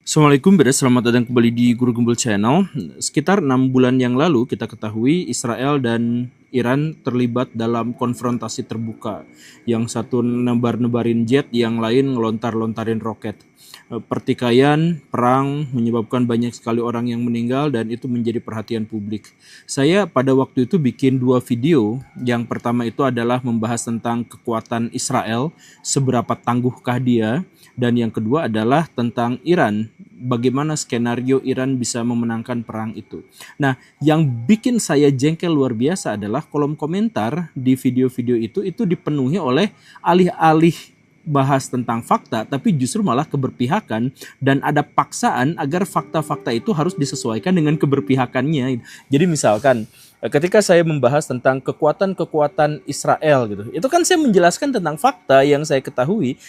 Assalamualaikum Beda, selamat datang kembali di Guru Gembul Channel. Sekitar 6 bulan yang lalu kita ketahui Israel dan Iran terlibat dalam konfrontasi terbuka. Yang satu nebar-nebarin jet, yang lain ngelontar-lontarin roket. Pertikaian, perang menyebabkan banyak sekali orang yang meninggal dan itu menjadi perhatian publik. Saya pada waktu itu bikin 2 video. Yang pertama itu adalah membahas tentang kekuatan Israel, seberapa tangguhkah dia, dan yang kedua adalah tentang Iran, bagaimana skenario Iran bisa memenangkan perang itu. Nah, yang bikin saya jengkel luar biasa adalah kolom komentar di video-video itu dipenuhi oleh alih-alih bahas tentang fakta, tapi justru malah keberpihakan, dan ada paksaan agar fakta-fakta itu harus disesuaikan dengan keberpihakannya. Jadi misalkan ketika saya membahas tentang kekuatan-kekuatan Israel gitu, itu kan saya menjelaskan tentang fakta yang saya ketahui,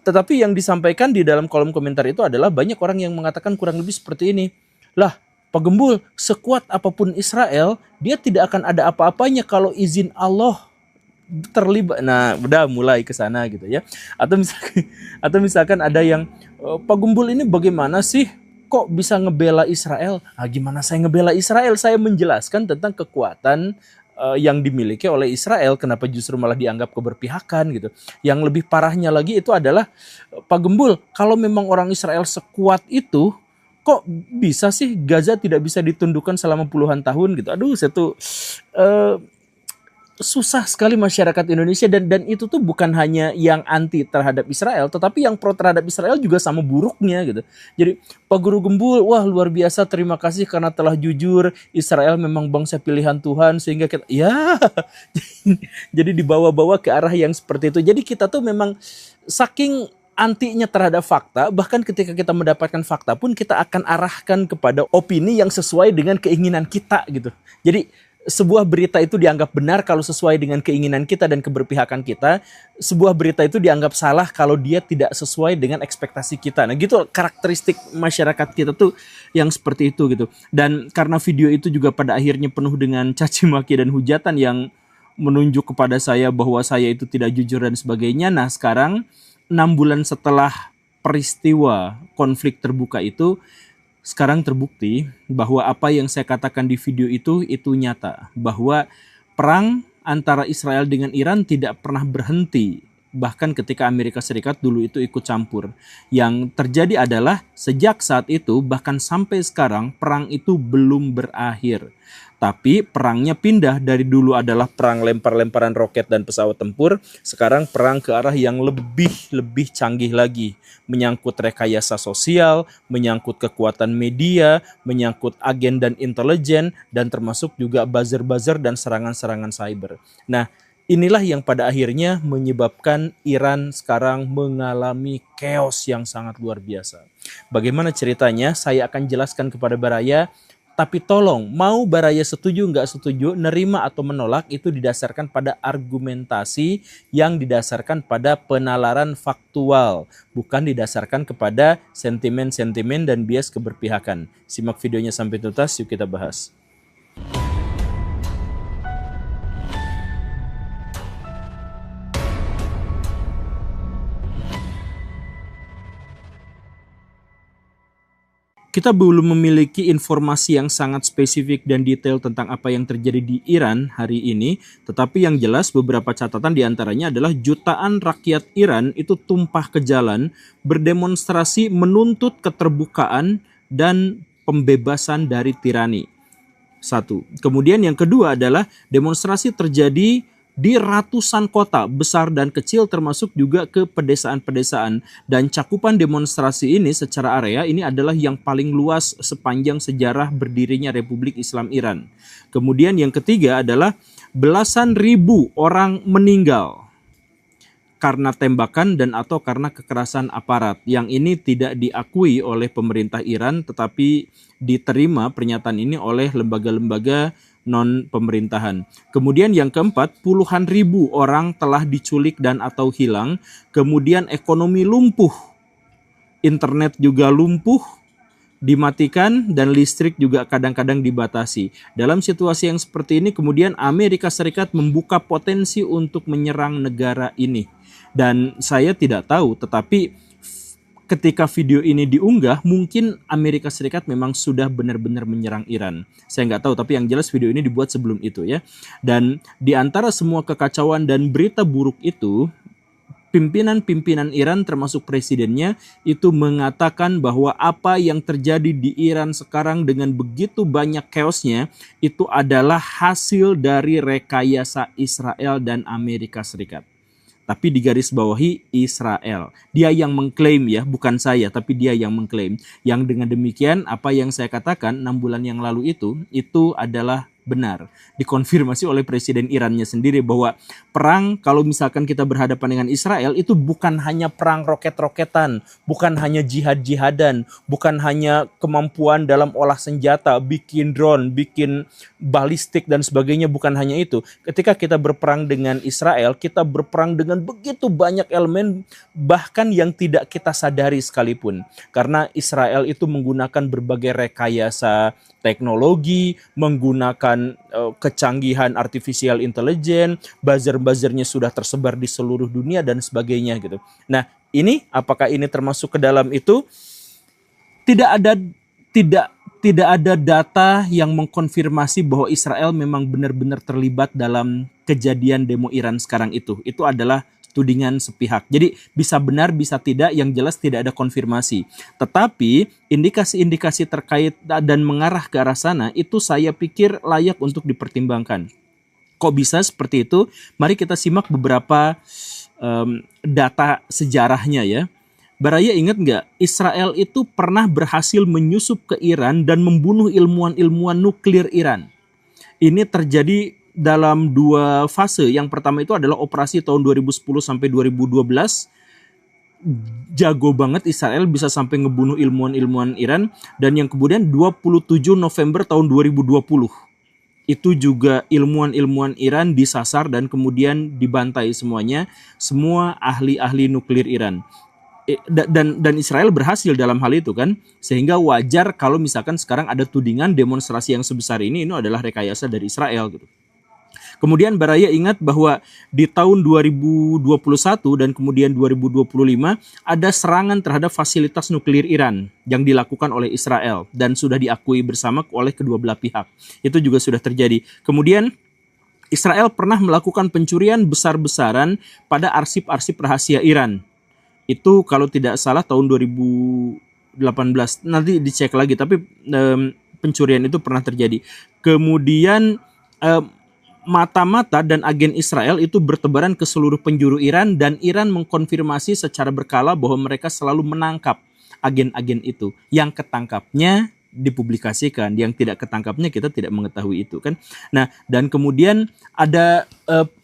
tetapi yang disampaikan di dalam kolom komentar itu adalah banyak orang yang mengatakan kurang lebih seperti ini. Lah, Pak Gembul, sekuat apapun Israel, dia tidak akan ada apa-apanya kalau izin Allah terlibat. Nah, udah mulai ke sana gitu ya. Atau misalkan ada yang Pak Gembul ini bagaimana sih kok bisa ngebela Israel? Gimana saya ngebela Israel? Saya menjelaskan tentang kekuatan yang dimiliki oleh Israel, kenapa justru malah dianggap keberpihakan gitu. Yang lebih parahnya lagi itu adalah Pak Gembul, kalau memang orang Israel sekuat itu, kok bisa sih Gaza tidak bisa ditundukkan selama puluhan tahun gitu. Aduh, saya tuh susah sekali masyarakat Indonesia, dan itu tuh bukan hanya yang anti terhadap Israel, tetapi yang pro terhadap Israel juga sama buruknya gitu. Jadi Pak Guru Gembul, wah luar biasa, terima kasih karena telah jujur, Israel memang bangsa pilihan Tuhan, sehingga kita ya jadi dibawa-bawa ke arah yang seperti itu. Jadi kita tuh memang saking antinya terhadap fakta, bahkan ketika kita mendapatkan fakta pun kita akan arahkan kepada opini yang sesuai dengan keinginan kita gitu. Jadi sebuah berita itu dianggap benar kalau sesuai dengan keinginan kita dan keberpihakan kita. Sebuah berita itu dianggap salah kalau dia tidak sesuai dengan ekspektasi kita. Nah gitu karakteristik masyarakat kita tuh yang seperti itu gitu. Dan karena video itu juga pada akhirnya penuh dengan caci maki dan hujatan yang menunjuk kepada saya bahwa saya itu tidak jujur dan sebagainya. Nah sekarang 6 bulan setelah peristiwa konflik terbuka itu, sekarang terbukti bahwa apa yang saya katakan di video itu nyata. Bahwa perang antara Israel dengan Iran tidak pernah berhenti. Bahkan ketika Amerika Serikat dulu itu ikut campur. Yang terjadi adalah sejak saat itu bahkan sampai sekarang perang itu belum berakhir. Tapi perangnya pindah, dari dulu adalah perang lempar-lemparan roket dan pesawat tempur, sekarang perang ke arah yang lebih canggih lagi, menyangkut rekayasa sosial, menyangkut kekuatan media, menyangkut agen dan intelijen, dan termasuk juga buzzer-buzzer dan serangan-serangan cyber. Nah, inilah yang pada akhirnya menyebabkan Iran sekarang mengalami chaos yang sangat luar biasa. Bagaimana ceritanya? Saya akan jelaskan kepada Baraya. Tapi tolong, mau Baraya setuju nggak setuju, nerima atau menolak itu didasarkan pada argumentasi yang didasarkan pada penalaran faktual, bukan didasarkan kepada sentimen-sentimen dan bias keberpihakan. Simak videonya sampai tuntas, yuk kita bahas. Kita belum memiliki informasi yang sangat spesifik dan detail tentang apa yang terjadi di Iran hari ini, tetapi yang jelas beberapa catatan diantaranya adalah jutaan rakyat Iran itu tumpah ke jalan berdemonstrasi menuntut keterbukaan dan pembebasan dari tirani. Satu. Kemudian yang kedua adalah demonstrasi terjadi di ratusan kota besar dan kecil, termasuk juga ke pedesaan-pedesaan, dan cakupan demonstrasi ini secara area ini adalah yang paling luas sepanjang sejarah berdirinya Republik Islam Iran. Kemudian yang ketiga adalah belasan ribu orang meninggal karena tembakan dan atau karena kekerasan aparat, yang ini tidak diakui oleh pemerintah Iran, tetapi diterima pernyataan ini oleh lembaga-lembaga non-pemerintahan. Kemudian yang keempat, puluhan ribu orang telah diculik dan atau hilang. Kemudian ekonomi lumpuh, internet juga lumpuh, dimatikan, dan listrik juga kadang-kadang dibatasi. Dalam situasi yang seperti ini, kemudian Amerika Serikat membuka potensi untuk menyerang negara ini. Dan saya tidak tahu, tetapi ketika video ini diunggah, mungkin Amerika Serikat memang sudah benar-benar menyerang Iran. Saya nggak tahu, tapi yang jelas video ini dibuat sebelum itu ya. Dan di antara semua kekacauan dan berita buruk itu, pimpinan-pimpinan Iran termasuk presidennya itu mengatakan bahwa apa yang terjadi di Iran sekarang dengan begitu banyak chaosnya itu adalah hasil dari rekayasa Israel dan Amerika Serikat. Tapi digarisbawahi Israel. Dia yang mengklaim ya, bukan saya, tapi dia yang mengklaim. Yang dengan demikian apa yang saya katakan 6 bulan yang lalu itu adalah benar. Dikonfirmasi oleh Presiden Irannya sendiri bahwa perang kalau misalkan kita berhadapan dengan Israel itu bukan hanya perang roket-roketan, bukan hanya jihad-jihadan, bukan hanya kemampuan dalam olah senjata, bikin drone, bikin balistik dan sebagainya, bukan hanya itu. Ketika kita berperang dengan Israel, kita berperang dengan begitu banyak elemen bahkan yang tidak kita sadari sekalipun. Karena Israel itu menggunakan berbagai rekayasa teknologi, menggunakan kecanggihan artificial intelligence, buzzer-buzzernya sudah tersebar di seluruh dunia dan sebagainya gitu. Nah, apakah ini termasuk ke dalam itu? Tidak ada data yang mengkonfirmasi bahwa Israel memang benar-benar terlibat dalam kejadian demo Iran sekarang itu. Itu adalah tudingan sepihak. Jadi bisa benar, bisa tidak, yang jelas tidak ada konfirmasi. Tetapi indikasi-indikasi terkait dan mengarah ke arah sana itu saya pikir layak untuk dipertimbangkan. Kok bisa seperti itu? Mari kita simak beberapa data sejarahnya ya. Baraya ingat nggak? Israel itu pernah berhasil menyusup ke Iran dan membunuh ilmuwan-ilmuwan nuklir Iran. Ini terjadi dalam 2 fase. Yang pertama itu adalah operasi tahun 2010 sampai 2012. Jago banget Israel bisa sampai ngebunuh ilmuwan-ilmuwan Iran. Dan yang kemudian 27 November tahun 2020. Itu juga ilmuwan-ilmuwan Iran disasar dan kemudian dibantai semuanya. Semua ahli-ahli nuklir Iran. Dan Israel berhasil dalam hal itu kan, sehingga wajar kalau misalkan sekarang ada tudingan demonstrasi yang sebesar ini adalah rekayasa dari Israel gitu. Kemudian Baraya ingat bahwa di tahun 2021 dan kemudian 2025 ada serangan terhadap fasilitas nuklir Iran yang dilakukan oleh Israel dan sudah diakui bersama oleh kedua belah pihak. Itu juga sudah terjadi. Kemudian Israel pernah melakukan pencurian besar-besaran pada arsip-arsip rahasia Iran. Itu kalau tidak salah tahun 2018, nanti dicek lagi, tapi pencurian itu pernah terjadi. Kemudian mata-mata dan agen Israel itu bertebaran ke seluruh penjuru Iran dan Iran mengkonfirmasi secara berkala bahwa mereka selalu menangkap agen-agen itu. Yang ketangkapnya dipublikasikan, yang tidak ketangkapnya kita tidak mengetahui itu kan. Nah, dan kemudian ada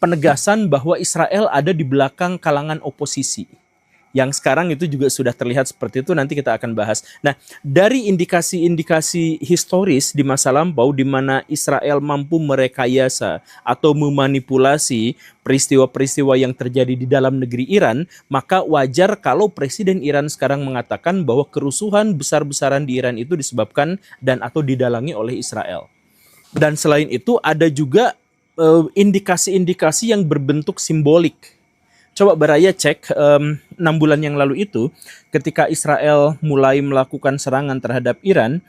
penegasan bahwa Israel ada di belakang kalangan oposisi. Yang sekarang itu juga sudah terlihat seperti itu, nanti kita akan bahas. Nah, dari indikasi-indikasi historis di masa lampau di mana Israel mampu merekayasa atau memanipulasi peristiwa-peristiwa yang terjadi di dalam negeri Iran, maka wajar kalau Presiden Iran sekarang mengatakan bahwa kerusuhan besar-besaran di Iran itu disebabkan dan atau didalangi oleh Israel. Dan selain itu ada juga indikasi-indikasi yang berbentuk simbolik. Coba Baraya cek 6 bulan yang lalu itu ketika Israel mulai melakukan serangan terhadap Iran,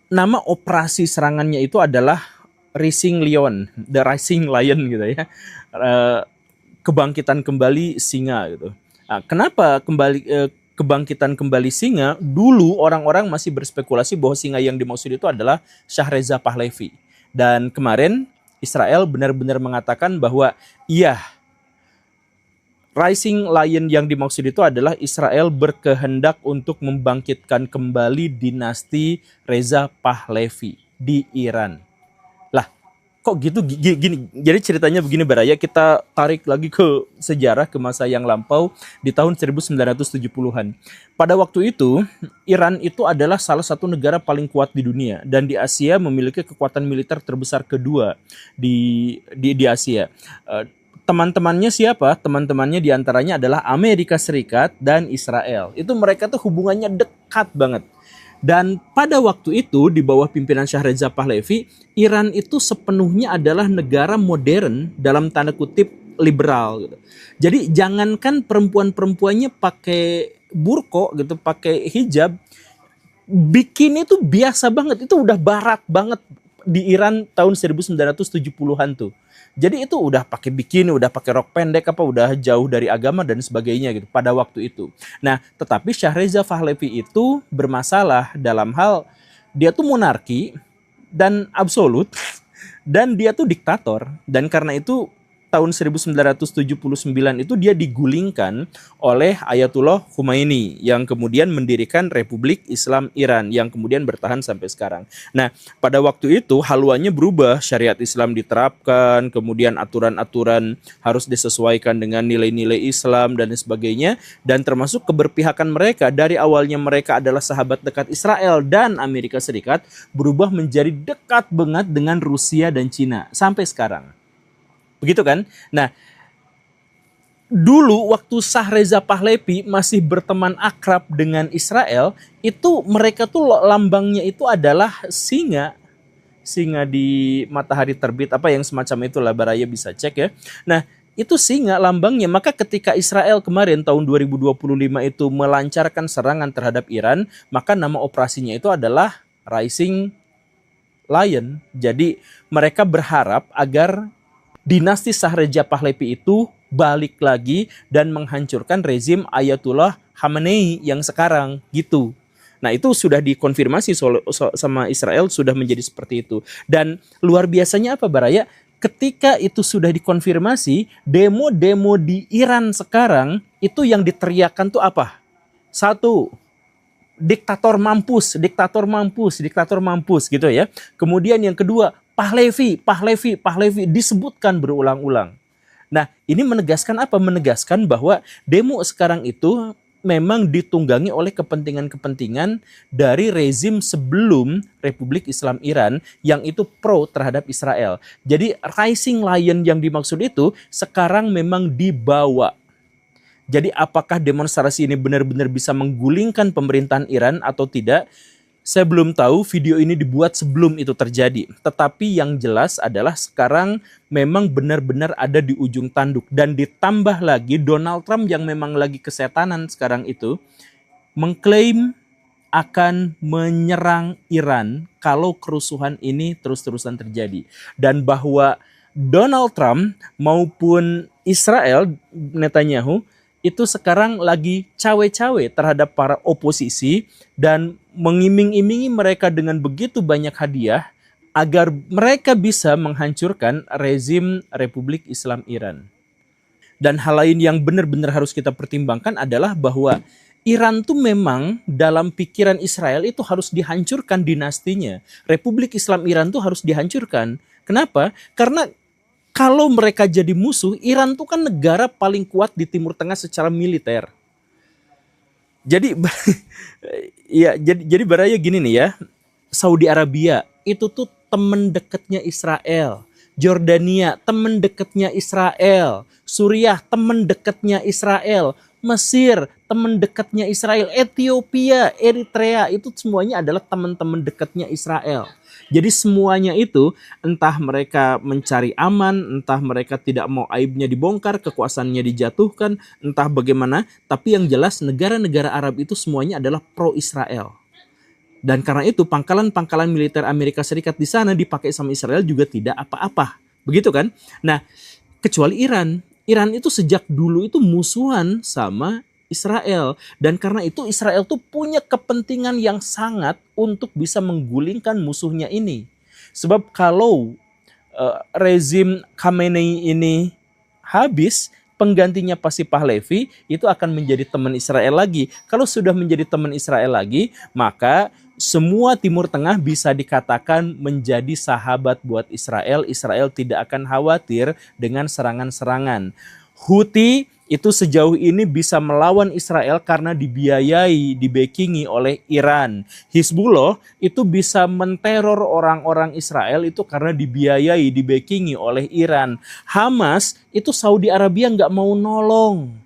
nama operasi serangannya itu adalah Rising Lion, The Rising Lion gitu ya. Kebangkitan kembali singa gitu. Nah, kenapa kebangkitan kembali singa? Dulu orang-orang masih berspekulasi bahwa singa yang dimaksud itu adalah Shahreza Pahlavi. Dan kemarin Israel benar-benar mengatakan bahwa iya, Rising Lion yang dimaksud itu adalah Israel berkehendak untuk membangkitkan kembali dinasti Reza Pahlavi di Iran. Lah, kok gitu gini? Jadi ceritanya begini Baraya, kita tarik lagi ke sejarah, ke masa yang lampau di tahun 1970-an. Pada waktu itu, Iran itu adalah salah satu negara paling kuat di dunia dan di Asia memiliki kekuatan militer terbesar kedua di Asia. Teman-temannya siapa? Teman-temannya diantaranya adalah Amerika Serikat dan Israel. Itu mereka tuh hubungannya dekat banget. Dan pada waktu itu di bawah pimpinan Shahreza Pahlavi, Iran itu sepenuhnya adalah negara modern dalam tanda kutip liberal gitu. Jadi jangankan perempuan-perempuannya pakai burko gitu, pakai hijab, bikini itu biasa banget, itu udah barat banget di Iran tahun 1970-an tuh. Jadi itu udah pakai bikini, udah pakai rok pendek apa, udah jauh dari agama dan sebagainya gitu pada waktu itu. Nah, tetapi Shahreza Pahlavi itu bermasalah dalam hal dia tuh monarki dan absolut dan dia tuh diktator, dan karena itu tahun 1979 itu dia digulingkan oleh Ayatullah Khomeini yang kemudian mendirikan Republik Islam Iran yang kemudian bertahan sampai sekarang. Nah, pada waktu itu haluannya berubah, syariat Islam diterapkan, kemudian aturan-aturan harus disesuaikan dengan nilai-nilai Islam dan sebagainya, dan termasuk keberpihakan mereka dari awalnya mereka adalah sahabat dekat Israel dan Amerika Serikat berubah menjadi dekat banget dengan Rusia dan Cina sampai sekarang. Begitu kan? Nah, dulu waktu Shahreza Pahlavi masih berteman akrab dengan Israel, itu mereka tuh lambangnya itu adalah singa. Singa di matahari terbit, apa yang semacam itulah, Baraya bisa cek ya. Nah, itu singa lambangnya. Maka ketika Israel kemarin tahun 2025 itu melancarkan serangan terhadap Iran, maka nama operasinya itu adalah Rising Lion. Jadi mereka berharap agar dinasti Shahreza Pahlavi itu balik lagi dan menghancurkan rezim Ayatullah Khamenei yang sekarang gitu. Nah, itu sudah dikonfirmasi sama Israel, sudah menjadi seperti itu. Dan luar biasanya apa, Baraya? Ketika itu sudah dikonfirmasi, demo-demo di Iran sekarang itu yang diteriakan tuh apa? Satu, diktator mampus, diktator mampus, diktator mampus gitu ya. Kemudian yang kedua, Pahlavi, Pahlavi, Pahlavi disebutkan berulang-ulang. Nah, ini menegaskan apa? Menegaskan bahwa demo sekarang itu memang ditunggangi oleh kepentingan-kepentingan dari rezim sebelum Republik Islam Iran yang itu pro terhadap Israel. Jadi Rising Lion yang dimaksud itu sekarang memang dibawa. Jadi apakah demonstrasi ini benar-benar bisa menggulingkan pemerintahan Iran atau tidak? Saya belum tahu, video ini dibuat sebelum itu terjadi. Tetapi yang jelas adalah sekarang memang benar-benar ada di ujung tanduk. Dan ditambah lagi Donald Trump yang memang lagi kesetanan sekarang itu mengklaim akan menyerang Iran kalau kerusuhan ini terus-terusan terjadi. Dan bahwa Donald Trump maupun Israel, Netanyahu, itu sekarang lagi cawe-cawe terhadap para oposisi dan mengiming-imingi mereka dengan begitu banyak hadiah agar mereka bisa menghancurkan rezim Republik Islam Iran. Dan hal lain yang benar-benar harus kita pertimbangkan adalah bahwa Iran tuh memang dalam pikiran Israel itu harus dihancurkan dinastinya. Republik Islam Iran tuh harus dihancurkan. Kenapa? Karena kalau mereka jadi musuh, Iran tuh kan negara paling kuat di Timur Tengah secara militer. Jadi ya jadi Baraya gini nih ya. Saudi Arabia itu tuh teman dekatnya Israel. Jordania teman dekatnya Israel. Suriah teman dekatnya Israel. Mesir teman dekatnya Israel. Ethiopia, Eritrea itu semuanya adalah teman-teman dekatnya Israel. Jadi semuanya itu entah mereka mencari aman, entah mereka tidak mau aibnya dibongkar, kekuasaannya dijatuhkan, entah bagaimana. Tapi yang jelas negara-negara Arab itu semuanya adalah pro-Israel. Dan karena itu pangkalan-pangkalan militer Amerika Serikat di sana dipakai sama Israel juga tidak apa-apa. Begitu kan? Nah, kecuali Iran. Iran itu sejak dulu itu musuhan sama Israel. Dan karena itu Israel tuh punya kepentingan yang sangat untuk bisa menggulingkan musuhnya ini. Sebab kalau rezim Khamenei ini habis, penggantinya pasti Pahlavi itu akan menjadi teman Israel lagi. Kalau sudah menjadi teman Israel lagi, maka semua Timur Tengah bisa dikatakan menjadi sahabat buat Israel. Israel tidak akan khawatir dengan serangan-serangan. Houthi itu sejauh ini bisa melawan Israel karena dibiayai, dibackingi oleh Iran. Hizbullah itu bisa menteror orang-orang Israel itu karena dibiayai, dibackingi oleh Iran. Hamas itu Saudi Arabia nggak mau nolong.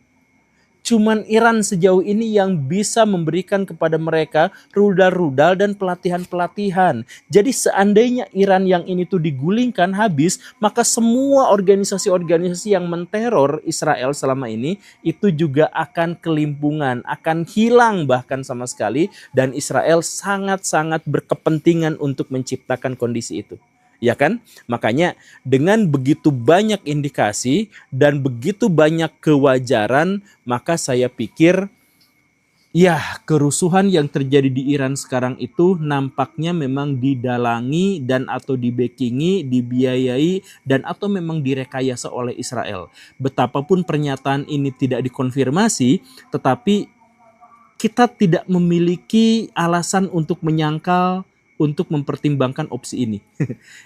Cuman Iran sejauh ini yang bisa memberikan kepada mereka rudal-rudal dan pelatihan-pelatihan. Jadi seandainya Iran yang ini tuh digulingkan habis, maka semua organisasi-organisasi yang menteror Israel selama ini itu juga akan kelimpungan, akan hilang bahkan sama sekali, dan Israel sangat-sangat berkepentingan untuk menciptakan kondisi itu. Ya kan? Makanya dengan begitu banyak indikasi dan begitu banyak kewajaran, maka saya pikir ya, kerusuhan yang terjadi di Iran sekarang itu nampaknya memang didalangi dan atau dibackingi, dibiayai dan atau memang direkayasa oleh Israel. Betapapun pernyataan ini tidak dikonfirmasi, tetapi kita tidak memiliki alasan untuk menyangkal, untuk mempertimbangkan opsi ini.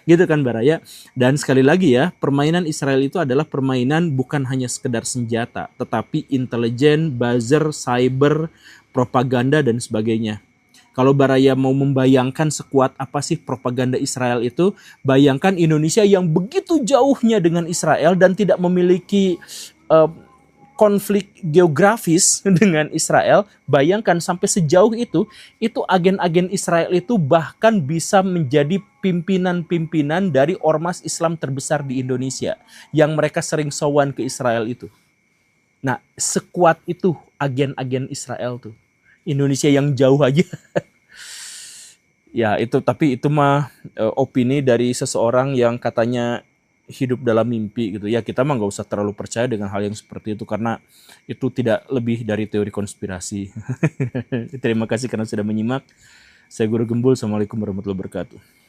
Gitu kan Baraya. Dan sekali lagi ya, permainan Israel itu adalah permainan bukan hanya sekedar senjata, tetapi intelijen, buzzer, cyber, propaganda dan sebagainya. Kalau Baraya mau membayangkan sekuat apa sih propaganda Israel itu, bayangkan Indonesia yang begitu jauhnya dengan Israel dan tidak memiliki uh, konflik geografis dengan Israel. Bayangkan sampai sejauh itu agen-agen Israel itu bahkan bisa menjadi pimpinan-pimpinan dari ormas Islam terbesar di Indonesia yang mereka sering sowan ke Israel itu. Nah, sekuat itu agen-agen Israel tuh. Indonesia yang jauh aja. Ya, itu tapi itu mah opini dari seseorang yang katanya hidup dalam mimpi gitu. Ya, kita mah nggak usah terlalu percaya dengan hal yang seperti itu karena itu tidak lebih dari teori konspirasi. Terima kasih karena sudah menyimak. Saya Guru Gembul. Assalamualaikum warahmatullahi wabarakatuh.